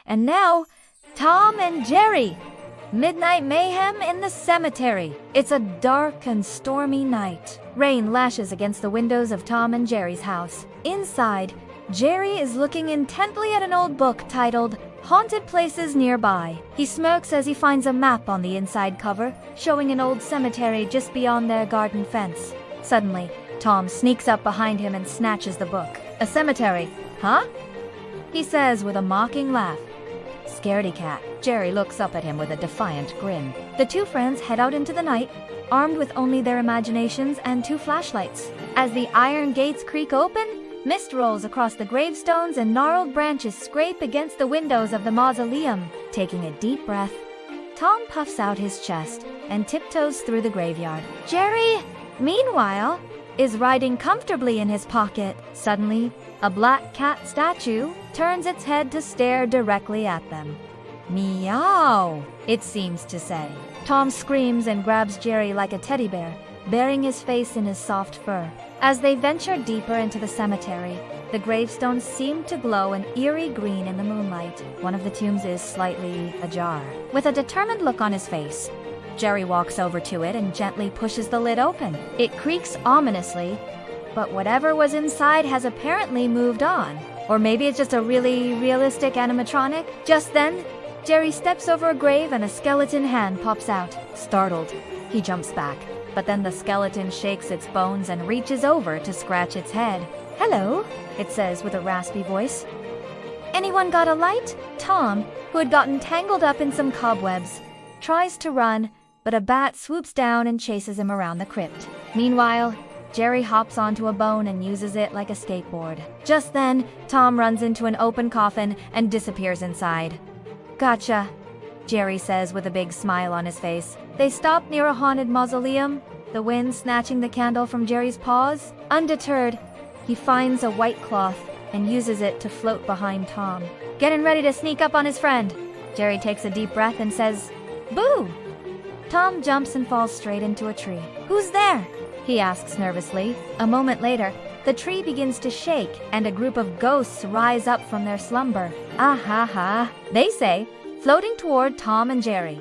And now, Tom and Jerry. Midnight mayhem in the cemetery. It's a dark and stormy night. Rain lashes against the windows of Tom and Jerry's house. Inside, Jerry is looking intently at an old book titled Haunted Places Nearby. He smirks as he finds a map on the inside cover, showing an old cemetery just beyond their garden fence. Suddenly, Tom sneaks up behind him and snatches the book. "A cemetery, huh?" he says with a mocking laugh. "Scaredy cat." Jerry looks up at him with a defiant grin. The two friends head out into the night, armed with only their imaginations and 2 flashlights. As the iron gates creak open, mist rolls across the gravestones and gnarled branches scrape against the windows of the mausoleum. Taking a deep breath, Tom puffs out his chest and tiptoes through the graveyard. Jerry, meanwhile, is riding comfortably in his pocket. Suddenly, a black cat statue turns its head to stare directly at them. "Meow," it seems to say. Tom screams and grabs Jerry like a teddy bear, burying his face in his soft fur. As they venture deeper into the cemetery, the gravestones seem to glow an eerie green in the moonlight. One of the tombs is slightly ajar. With a determined look on his face, Jerry walks over to it and gently pushes the lid open. It creaks ominously, but whatever was inside has apparently moved on. Or maybe it's just a really realistic animatronic. Just then, Jerry steps over a grave and a skeleton hand pops out. Startled, he jumps back, but then the skeleton shakes its bones and reaches over to scratch its head. "Hello," it says with a raspy voice. "Anyone got a light?" Tom, who had gotten tangled up in some cobwebs, tries to run, but a bat swoops down and chases him around the crypt. Meanwhile, Jerry hops onto a bone and uses it like a skateboard. Just then, Tom runs into an open coffin and disappears inside. "Gotcha," Jerry says with a big smile on his face. They stop near a haunted mausoleum, the wind snatching the candle from Jerry's paws. Undeterred, he finds a white cloth and uses it to float behind Tom. Getting ready to sneak up on his friend. Jerry takes a deep breath and says, "Boo!" Tom jumps and falls straight into a tree. "Who's there?" he asks nervously. A moment later, the tree begins to shake and a group of ghosts rise up from their slumber. "Ah ha ha," they say, floating toward Tom and Jerry.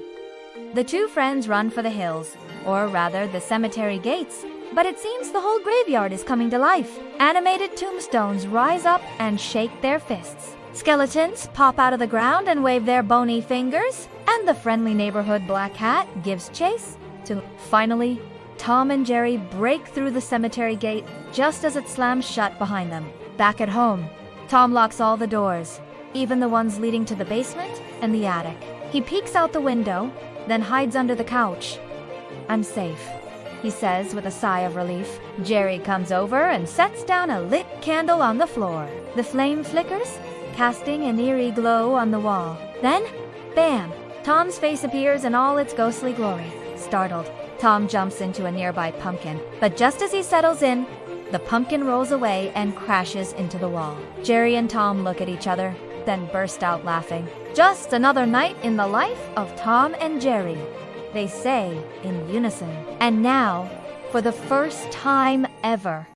The two friends run for the hills, or rather the cemetery gates, but it seems the whole graveyard is coming to life. Animated tombstones rise up and shake their fists. Skeletons pop out of the ground and wave their bony fingers, and the friendly neighborhood black cat gives chase to finally, Tom and Jerry break through the cemetery gate just as it slams shut behind them. Back at home, Tom locks all the doors, even the ones leading to the basement and the attic. He peeks out the window, then hides under the couch. "I'm safe," he says with a sigh of relief. Jerry comes over and sets down a lit candle on the floor. The flame flickers, casting an eerie glow on the wall. Then, bam! Tom's face appears in all its ghostly glory. Startled, Tom jumps into a nearby pumpkin, but just as he settles in, the pumpkin rolls away and crashes into the wall. Jerry and Tom look at each other, then burst out laughing. "Just another night in the life of Tom and Jerry," they say in unison. And now, for the first time ever,